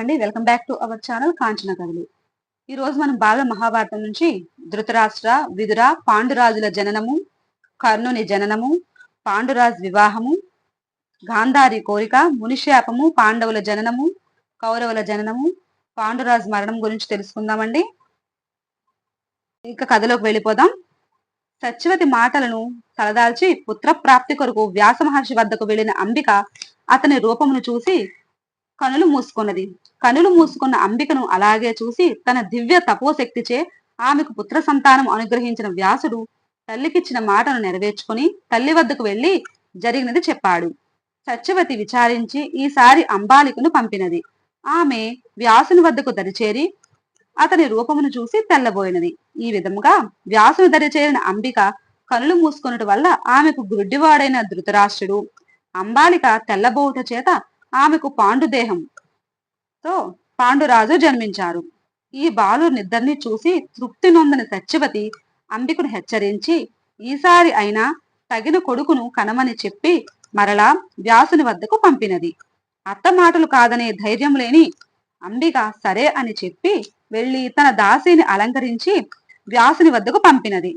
అండి, welcome back to our channel Kanchana కథలు. ఈ రోజు మనం బాల మహాభారతం నుంచి ధృతరాష్ట్ర, విదుర, పాండురాజుల జననము, కర్ణుని జననము, పాండురాజు వివాహము, గాంధారి కోరిక, మునిశాపము, పాండవుల జననము, కౌరవుల జననము, పాండురాజు మరణం గురించి తెలుసుకుందామండి. ఇక కథలోకి వెళ్ళిపోదాం. సత్యవతి మాటలను తలదాల్చి పుత్ర ప్రాప్తి కొరకు వ్యాస మహర్షి వద్దకు వెళ్లిన అంబిక అతని రూపమును చూసి కనులు మూసుకున్నది. కనులు మూసుకున్న అంబికను అలాగే చూసి తన దివ్య తపోశక్తిచే ఆమెకు పుత్ర సంతానం అనుగ్రహించిన వ్యాసుడు తల్లికిచ్చిన మాటను నెరవేర్చుకుని తల్లి వద్దకు వెళ్లి జరిగినది చెప్పాడు. సత్యవతి విచారించి ఈసారి అంబాలికను పంపినది. ఆమె వ్యాసుని వద్దకు దరిచేరి అతని రూపమును చూసి తెల్లబోయినది. ఈ విధముగా వ్యాసుని దరిచేరిన అంబిక కనులు మూసుకున్నట వల్ల ఆమెకు గుడ్డివాడైన ధృతరాష్ట్రుడు, అంబాలిక తెల్లబోవుట చేత ఆమెకు పాండుదేహంతో పాండురాజు జన్మించారు. ఈ బాలునిద్దరిని చూసి తృప్తి నొందని సత్యవతి అంబికను హెచ్చరించి ఈసారి అయినా తగిన కొడుకును కనమని చెప్పి మరలా వ్యాసుని వద్దకు పంపినది. అత్త మాటలు కాదనే ధైర్యం లేని అంబిక సరే అని చెప్పి వెళ్లి తన దాసిని అలంకరించి వ్యాసుని వద్దకు పంపినది.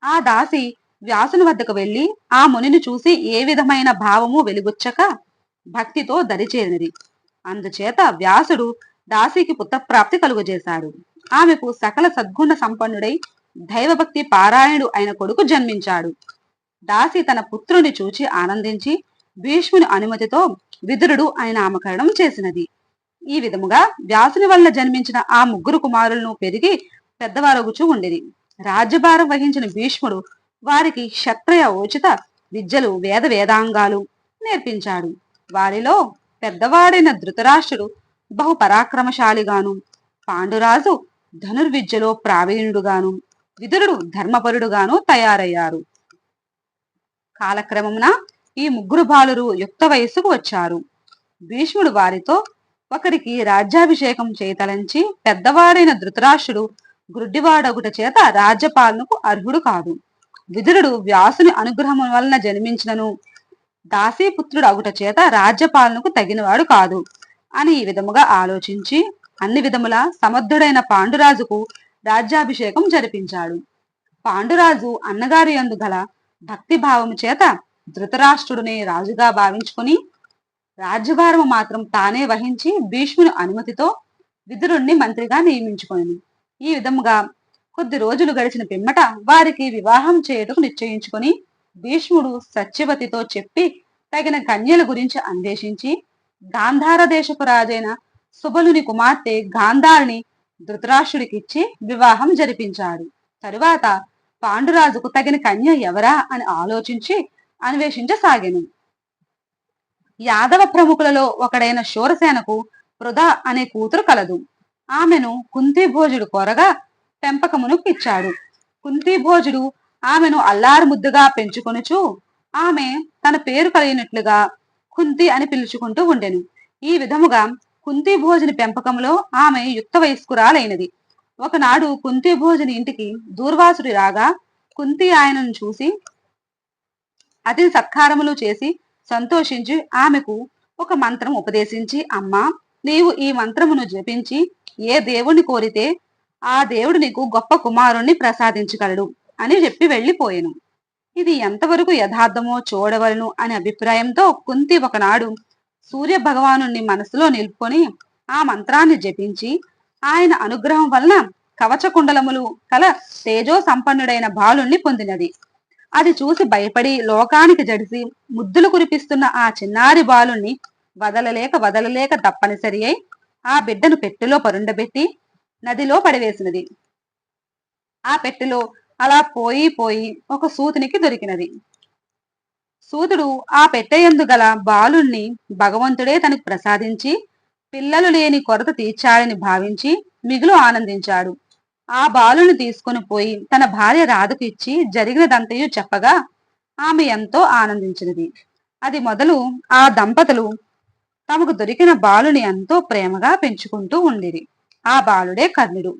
ఆ దాసి వ్యాసుని వద్దకు వెళ్లి ఆ మునిని చూసి ఏ విధమైన భావము వెలుగుచ్చక భక్తితో దరిచేరినది. అందుచేత వ్యాసుడు దాసికి పుత్రప్రాప్తి కలుగజేశాడు. ఆమెకు సకల సద్గుణ సంపన్నుడై దైవభక్తి పారాయణుడు అయిన కొడుకు జన్మించాడు. దాసి తన పుత్రుని చూచి ఆనందించి భీష్ముని అనుమతితో విదురుడు ఆయన నామకరణం చేసినది. ఈ విధముగా వ్యాసుని వల్ల జన్మించిన ఆ ముగ్గురు కుమారులను పెరిగి పెద్దవారగుచూ ఉండేది. రాజ్యభారం వహించిన భీష్ముడు వారికి క్షత్రయ ఉచిత విద్యలు వేదాంగాలు నేర్పించాడు. వారిలో పెద్దవాడైన ధృతరాష్ట్రుడు బహు పరాక్రమశాలిగాను, పాండురాజు ధనుర్విద్యలో ప్రావీణుడుగాను, విదురుడు ధర్మపరుడుగాను తయారయ్యారు. కాలక్రమమున ఈ ముగ్గురు బాలురు యుక్త వయస్సుకు వచ్చారు. భీష్ముడు వారితో ఒకరికి రాజ్యాభిషేకం చేయతలంచి పెద్దవాడైన ధృతరాష్ట్రుడు గుడ్డివాడొకట చేత రాజ్యపాలనకు అర్హుడు కాదు. విదురుడు వ్యాసుని అనుగ్రహం వలన జన్మించినను దాసీపుత్రుడు అగుట చేత రాజ్యపాలనకు తగినవాడు కాదు అని ఈ విధముగా ఆలోచించి అన్ని విధముల సమర్థుడైన పాండురాజుకు రాజ్యాభిషేకం జరిపించాడు. పాండురాజు అన్నగారి యందు గల భక్తిభావము చేత ధృతరాష్ట్రుడిని రాజుగా భావించుకుని రాజ్యభారము మాత్రం తానే వహించి భీష్ముని అనుమతితో విదురుణ్ణి మంత్రిగా నియమించుకొని ఈ విధముగా కొద్ది రోజులు గడిచిన పిమ్మట వారికి వివాహం చేయుటకు నిశ్చయించుకొని భీష్ముడు సత్యవతితో చెప్పి తగిన కన్యల గురించి అన్వేషించి గాంధార దేశపు రాజైన సుబలుని కుమార్తె గాంధారిని ధృతరాష్ట్రుడికిచ్చి వివాహం జరిపించాడు. తరువాత పాండురాజుకు తగిన కన్య ఎవరా అని ఆలోచించి అన్వేషించసాగెను. యాదవ ప్రముఖులలో ఒకడైన శూరసేనకు పృథ అనే కూతురు కలదు. ఆమెను కుంతిభోజుడు కోరగా పెంపకమును ఇచ్చాడు. కుంతిభోజుడు ఆమెను అల్లారు ముద్దుగా పెంచుకొనుచు ఆమె తన పేరు కలిగినట్లుగా కుంతి అని పిలుచుకుంటూ ఉండెను. ఈ విధముగా కుంతిభోజుని పెంపకంలో ఆమె యుక్త వయస్కురాలైనది. ఒకనాడు కుంతిభోజుని ఇంటికి దూర్వాసుడి రాగా కుంతి ఆయనను చూసి అతిథి సత్కారములు చేసి సంతోషించి ఆమెకు ఒక మంత్రం ఉపదేశించి అమ్మా, నీవు ఈ మంత్రమును జపించి ఏ దేవుణ్ణి కోరితే ఆ దేవుడు నీకు గొప్ప కుమారుణ్ణి ప్రసాదించగలడు అని చెప్పి వెళ్లిపోయెను. ఇది ఎంతవరకు యథార్థమో చూడవలను అనే అభిప్రాయంతో కుంతి ఒకనాడు సూర్య భగవాను మనసులో నిలుపుకొని ఆ మంత్రాన్ని జపించి ఆయన అనుగ్రహం వలన కవచకుండలములు కల తేజో సంపన్నుడైన బాలుణ్ణి పొందినది. అది చూసి భయపడి లోకానికి జడిసి ముద్దులు కురిపిస్తున్న ఆ చిన్నారి బాలుణ్ణి వదలలేక తప్పనిసరి అయి ఆ బిడ్డను పెట్టెలో పరుండబెట్టి నదిలో పడివేసినది. ఆ పెట్టెలో అలా పోయి ఒక సూతునికి దొరికినది. సూతుడు ఆ పెట్టెయందు గల బాలుణ్ణి భగవంతుడే తనకు ప్రసాదించి పిల్లలు లేని కొరత తీర్చాడని భావించి మిగులు ఆనందించాడు. ఆ బాలుని తీసుకుని పోయి తన భార్య రాధకు ఇచ్చి జరిగినదంతయు చెప్పగా ఆమె ఎంతో ఆనందించినది. అది మొదలు ఆ దంపతులు తమకు దొరికిన బాలుని ఎంతో ప్రేమగా పెంచుకుంటూ ఉండిరి. ఆ బాలుడే కర్ణుడు.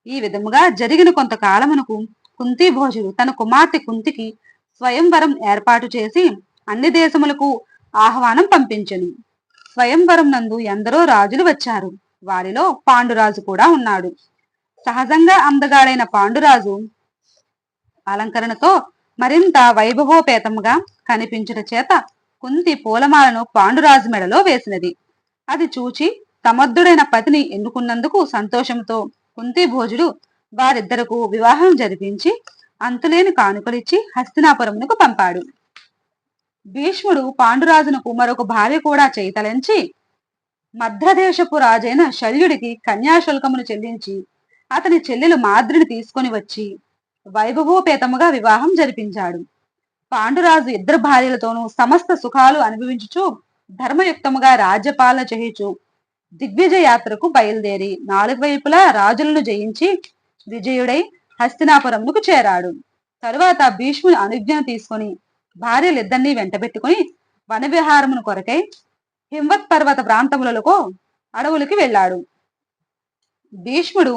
ఈ విధముగా జరిగిన కొంతకాలమునకు కుంతిభోజుడు తన కుమార్తె కుంతికి స్వయంవరం ఏర్పాటు చేసి అన్ని దేశములకు ఆహ్వానం పంపించెను. స్వయంవరం నందు ఎందరో రాజులు వచ్చారు. వారిలో పాండురాజు కూడా ఉన్నాడు. సహజంగా అందగాడైన పాండురాజు అలంకరణతో మరింత వైభవోపేతంగా కనిపించుట చేత కుంతి పూలమాలను పాండురాజు మెడలో వేసినది. అది చూచి సమర్థుడైన పతిని ఎన్నుకున్నందుకు సంతోషంతో కుంతి భోజుడు వారిద్దరకు వివాహం జరిపించి అంతులేని కానుకలిచ్చి హస్తినాపురమునకు పంపాడు. భీష్ముడు పాండురాజునకు మరొక భార్య కూడా చేయతలంచి మధ్రదేశపు రాజైన శల్యుడికి కన్యాశుల్కమును చెల్లించి అతని చెల్లెలు మాద్రిని తీసుకొని వచ్చి వైభవోపేతముగా వివాహం జరిపించాడు. పాండురాజు ఇద్దరు భార్యలతోనూ సమస్త సుఖాలు అనుభవించుచు ధర్మయుక్తముగా రాజ్యపాలన చేయుచు దిగ్విజయ యాత్రకు బయలుదేరి నాలుగు వైపులా రాజులను జయించి విజయుడై హస్తినాపురమునకు చేరాడు. తరువాత భీష్ముని అనుజ్ఞను తీసుకుని భార్యలిద్దరినీ వెంటబెట్టుకుని వనవిహారమును కొరకై హిమవత్ పర్వత ప్రాంతములలో అడవులకి వెళ్ళాడు. భీష్ముడు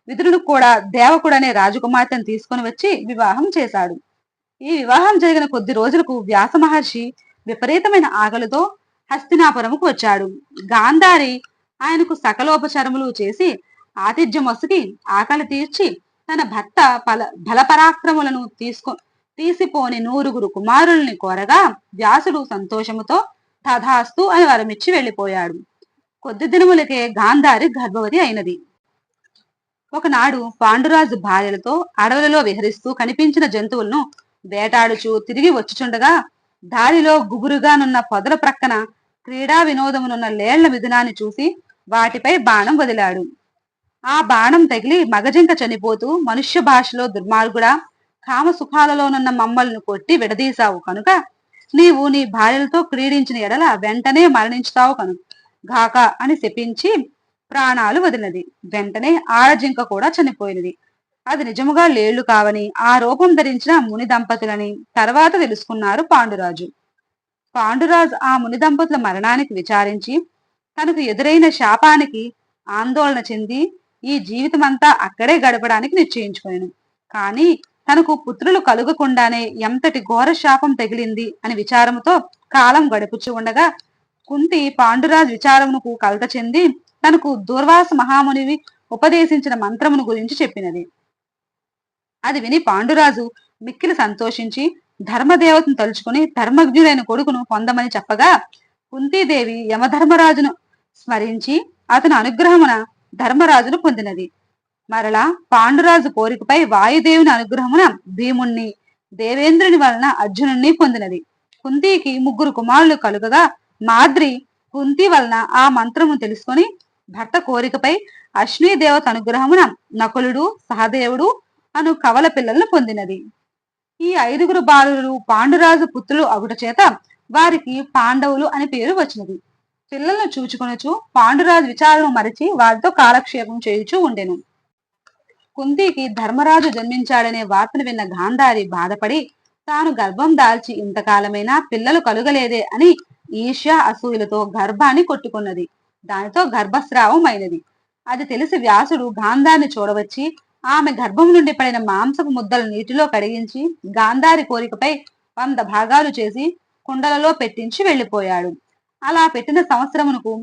విదురుడు కూడా దేవకుడనే రాజకుమార్తెను తీసుకుని వచ్చి వివాహం చేశాడు. ఈ వివాహం జరిగిన కొద్ది రోజులకు వ్యాస మహర్షి విపరీతమైన ఆకలితో హస్తినాపురముకు వచ్చాడు. గాంధారి ఆయనకు సకలోపచారములు చేసి ఆతిథ్యం వసుకి ఆకలి తీర్చి తన భర్త బలపరాక్రములను తీసిపోని 9 కుమారుల్ని కోరగా వ్యాసుడు సంతోషముతో తథాస్తు అని వరమిచ్చి వెళ్లిపోయాడు. కొద్ది దినములకే గాంధారి గర్భవతి అయినది. ఒకనాడు పాండురాజు భార్యలతో అడవులలో విహరిస్తూ కనిపించిన జంతువులను వేటాడుచూ తిరిగి వచ్చుచుండగా దారిలో గుబురుగానున్న పొదల ప్రక్కన క్రీడా వినోదమునున్న లేళ్ల మిథునాన్ని చూసి వాటిపై బాణం వదిలాడు. ఆ బాణం తగిలి మగజింక చనిపోతూ మనుష్య భాషలో దుర్మార్గుడా, కామసుఖాలలోనున్న మమ్మల్ని కొట్టి విడదీశావు కనుక నీవు నీ భార్యలతో క్రీడించిన ఎడల వెంటనే మరణించుతావు గాక అని శపించి ప్రాణాలు వదిలినది. వెంటనే ఆడజింక కూడా చనిపోయినది. అది నిజముగా లేళ్లు కావని ఆ రూపం ధరించిన ముని దంపతులని తర్వాత తెలుసుకున్నారు పాండురాజు. పాండురాజు ఆ ముని దంపతుల మరణానికి విచారించి తనకు ఎదురైన శాపానికి ఆందోళన చెంది ఈ జీవితమంతా అక్కడే గడపడానికి నిశ్చయించుకోను. కానీ తనకు పుత్రులు కలుగకుండానే ఎంతటి ఘోర శాపం తగిలింది అని విచారముతో కాలం గడుపుచూ ఉండగా కుంతి పాండురాజు విచారమునకు కలత చెంది తనకు దూర్వాస మహామునివి ఉపదేశించిన మంత్రమును గురించి చెప్పినది. అది విని పాండురాజు మిక్కిలి సంతోషించి ధర్మదేవతను తలుచుకుని ధర్మజ్ఞుడైన కొడుకును పొందమని చెప్పగా కుంతీదేవి యమధర్మరాజును స్మరించి అతని అనుగ్రహమున ధర్మరాజును పొందినది. మరలా పాండురాజు కోరికపై వాయుదేవుని అనుగ్రహమున భీముణ్ణి, దేవేంద్రుని వలన అర్జునుణ్ణి పొందినది. కుంతికి 3 కుమారులు కలుగగా మాద్రి కుంతి వలన ఆ మంత్రము తెలుసుకొని భర్త కోరికపై అశ్విని దేవత అనుగ్రహమున నకులుడు, సహదేవుడు అను కవల పిల్లలను పొందినది. ఈ 5 బాలురు పాండురాజు పుత్రులు అగుట చేత వారికి పాండవులు అని పేరు వచ్చినది. పిల్లలను చూచుకొనుచు పాండురాజు విచారణ మరచి వారితో కాలక్షేపం చేయుచూ ఉండెను. కుంతికి ధర్మరాజు జన్మించాడనే వార్తను విన్న గాంధారి బాధపడి తాను గర్భం దాల్చి ఇంతకాలమైనా పిల్లలు కలుగలేదే అని ఈర్ష్య అసూయలతో గర్భాన్ని కొట్టుకున్నది. దానితో గర్భస్రావం అయినది. అది తెలిసి వ్యాసుడు గాంధారిని చూడవచ్చి ఆమె గర్భం నుండి పడిన మాంసపు ముద్దలు నీటిలో కడిగించి గాంధారి కోరికపై 100 భాగాలు చేసి కుండలలో పెట్టించి వెళ్లిపోయాడు. అలా పెట్టిన సంవత్సరమునకు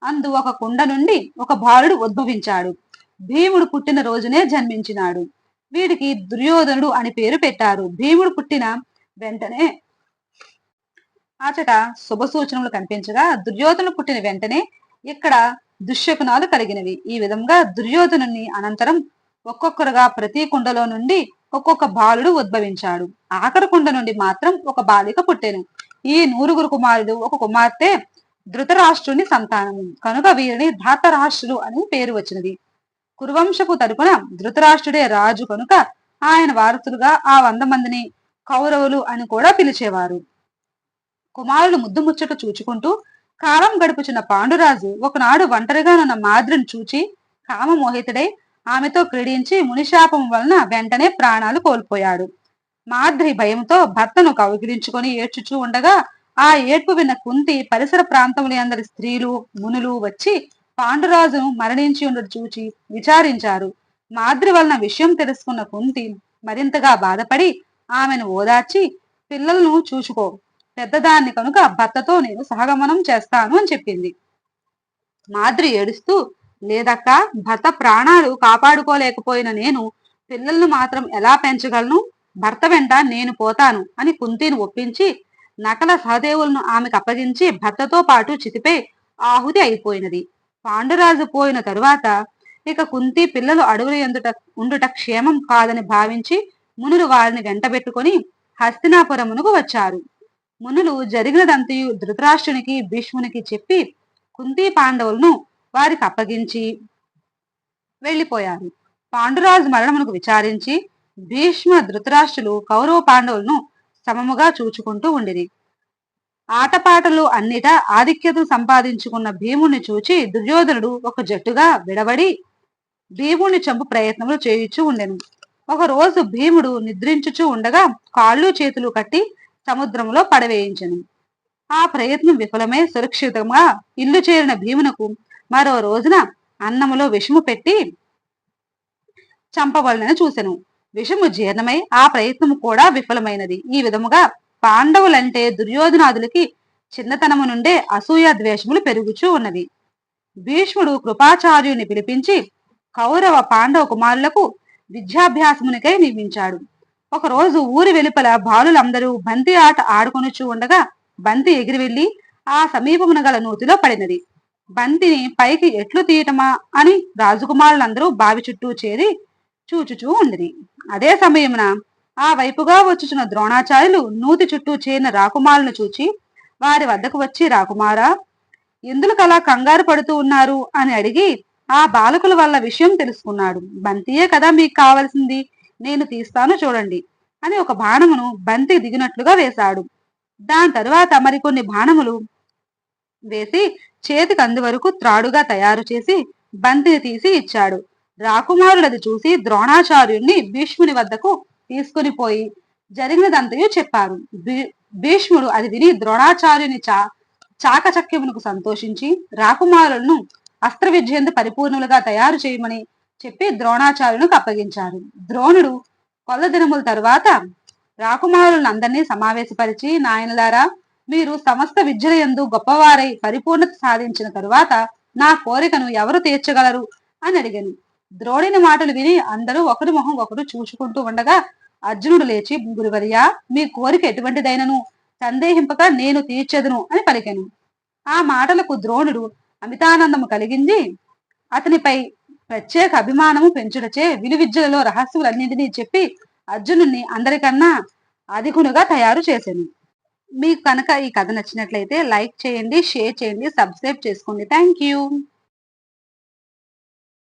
అందు ఒక కుండ నుండి ఒక బాలుడు ఉద్భవించాడు. భీముడు పుట్టిన రోజునే జన్మించినాడు. వీడికి దుర్యోధనుడు అని పేరు పెట్టారు. భీముడు పుట్టిన వెంటనే అచట శుభ సూచనలు కనిపించగా దుర్యోధనుడు పుట్టిన వెంటనే ఇక్కడ దుశ్శకునాలు కలిగినవి. ఈ విధంగా దుర్యోధనుని అనంతరం ఒక్కొక్కరుగా ప్రతి కుండలో నుండి ఒక్కొక్క బాలుడు ఉద్భవించాడు. ఆఖరి కుండ నుండి మాత్రం ఒక బాలిక పుట్టెను. ఈ 9 కుమారుడు ఒక కుమార్తె ధృతరాష్ట్రుని సంతానము కనుక వీరిని ధాతరాష్ట్రులు అని పేరు వచ్చినది. కురువంశపు తరపున ధృతరాష్ట్రుడే రాజు కనుక ఆయన వారసులుగా ఆ 100 మందిని కౌరవులు అని కూడా పిలిచేవారు. కుమారులు ముద్దు ముచ్చట చూచుకుంటూ కాలం గడుపుచున్న పాండురాజు ఒకనాడు ఒంటరిగానున్న మాద్రిని చూచి కామమోహితుడై ఆమెతో క్రీడించి మునిశాపం వలన వెంటనే ప్రాణాలు కోల్పోయాడు. మాద్రి భయంతో భర్తను కౌగిలించుకొని ఏడ్చుచూ ఉండగా ఆ ఏడ్పు విన్న కుంతి పరిసర ప్రాంతముల అందరి స్త్రీలు మునులు వచ్చి పాండురాజును మరణించి ఉండడు చూచి విచారించారు. మాద్రి వలన విషయం తెలుసుకున్న కుంతి మరింతగా బాధపడి ఆమెను ఓదార్చి పిల్లలను చూచుకో, పెద్దదాన్ని కనుక భర్తతో నేను సహగమనం చేస్తాను అని చెప్పింది. మాద్రి ఏడుస్తూ, లేదక్క, భర్త ప్రాణాలు కాపాడుకోలేకపోయిన నేను పిల్లలను మాత్రం ఎలా పెంచగలను? భర్త వెంట నేను పోతాను అని కుంతిని ఒప్పించి నకల సహదేవులను ఆమెకు అప్పగించి భర్తతో పాటు చితిపై ఆహుతి అయిపోయినది. పాండురాజు పోయిన తరువాత ఇక కుంతి పిల్లలు అడవులు ఉండుట క్షేమం కాదని భావించి మునులు వారిని వెంటబెట్టుకుని హస్తినాపురమునకు వచ్చారు. మునులు జరిగినదంతయు ధృతరాష్ట్రునికి భీష్మునికి చెప్పి కుంతి పాండవులను వారికి అప్పగించి వెళ్లిపోయారు. పాండురాజు మరణమునకు విచారించి భీష్మ ధృతరాష్ట్రులు కౌరవ పాండవులను సమముగా చూచుకుంటూ ఉండిరి. ఆటపాటలు అన్నిట ఆధిక్యతను సంపాదించుకున్న భీముణ్ణి చూచి దుర్యోధనుడు ఒక జట్టుగా విడబడి భీముణ్ణి చంపు ప్రయత్నములు చేయుచూ ఉండెను. ఒక రోజు భీముడు నిద్రించుచూ ఉండగా కాళ్ళు చేతులు కట్టి సముద్రంలో పడవేయించెను. ఆ ప్రయత్నం విఫలమై సురక్షితంగా ఇల్లు చేరిన భీమునకు మరో రోజున అన్నములో విషము పెట్టి చంపవలనని చూసెను. విషము జీర్ణమై ఆ ప్రయత్నము కూడా విఫలమైనది. ఈ విధముగా పాండవులంటే దుర్యోధనాదులకి చిన్నతనము నుండే అసూయ ద్వేషములు పెరుగుచూ ఉన్నవి. భీష్ముడు కృపాచార్యుని పిలిపించి కౌరవ పాండవ కుమారులకు విద్యాభ్యాసమునికై నియమించాడు. ఒకరోజు ఊరి వెలుపల బాలులందరూ బంతి ఆట ఆడుకొనుచూ ఉండగా బంతి ఎగిరి వెళ్లి ఆ సమీపమున గల నూతిలో పడినది. బంతిని పైకి ఎట్లు తీయటమా అని రాజకుమారులందరూ బావి చుట్టూ చేరి చూచుచూ ఉండిరి. అదే సమయమున ఆ వైపుగా వచ్చుచున్న ద్రోణాచార్యులు నూతి చుట్టూ చేరిన రాకుమారులను చూచి వారి వద్దకు వచ్చి, రాకుమారా, ఎందుకు అలా కంగారు పడుతూ ఉన్నారు అని అడిగి ఆ బాలకుల వల్ల విషయం తెలుసుకున్నాడు. బంతియే కదా మీకు కావలసింది, నేను తీస్తాను చూడండి అని ఒక బాణమును బంతి దిగినట్లుగా వేశాడు. దాని తరువాత మరికొన్ని బాణములు వేసి చేతికి అందు వరకు త్రాడుగా తయారు చేసి బంతిని తీసి ఇచ్చాడు. రాకుమారులది చూసి ద్రోణాచార్యుణ్ణి భీష్ముని వద్దకు తీసుకుని పోయి జరిగినదంతయు చెప్పారు. భీష్ముడు అది విని ద్రోణాచార్యుని చాకచక్యమునకు సంతోషించి రాకుమారులను అస్త్ర విద్యందు పరిపూర్ణులుగా తయారు చేయమని చెప్పి ద్రోణాచార్యునికి అప్పగించారు. ద్రోణుడు కొల్ల దినముల తరువాత రాకుమారులను అందరినీ సమావేశపరిచి, నాయనలారా, మీరు సమస్త విద్యల యందు గొప్పవారై పరిపూర్ణత సాధించిన తరువాత నా కోరికను ఎవరు తీర్చగలరు అని అడిగాను. ద్రోణుని మాటలు విని అందరూ ఒకరి మొహం ఒకరు చూసుకుంటూ ఉండగా అర్జునుడు లేచి, గురువర్యా, మీ కోరిక ఎటువంటిదైనను సందేహింపక నేను తీర్చెదను అని పలికెను. ఆ మాటలకు ద్రోణుడు అమితానందము కలిగించి అతనిపై ప్రత్యేక అభిమానము పెంచుటచే విలువిద్యలలో రహస్యములన్నింటినీ చెప్పి అర్జునుడిని అందరికన్నా అధికునుగా తయారు చేశాను. మీకు కనుక ఈ కథ నచ్చినట్లయితే లైక్ చేయండి, షేర్ చేయండి, సబ్స్క్రైబ్ చేసుకోండి. Thank you.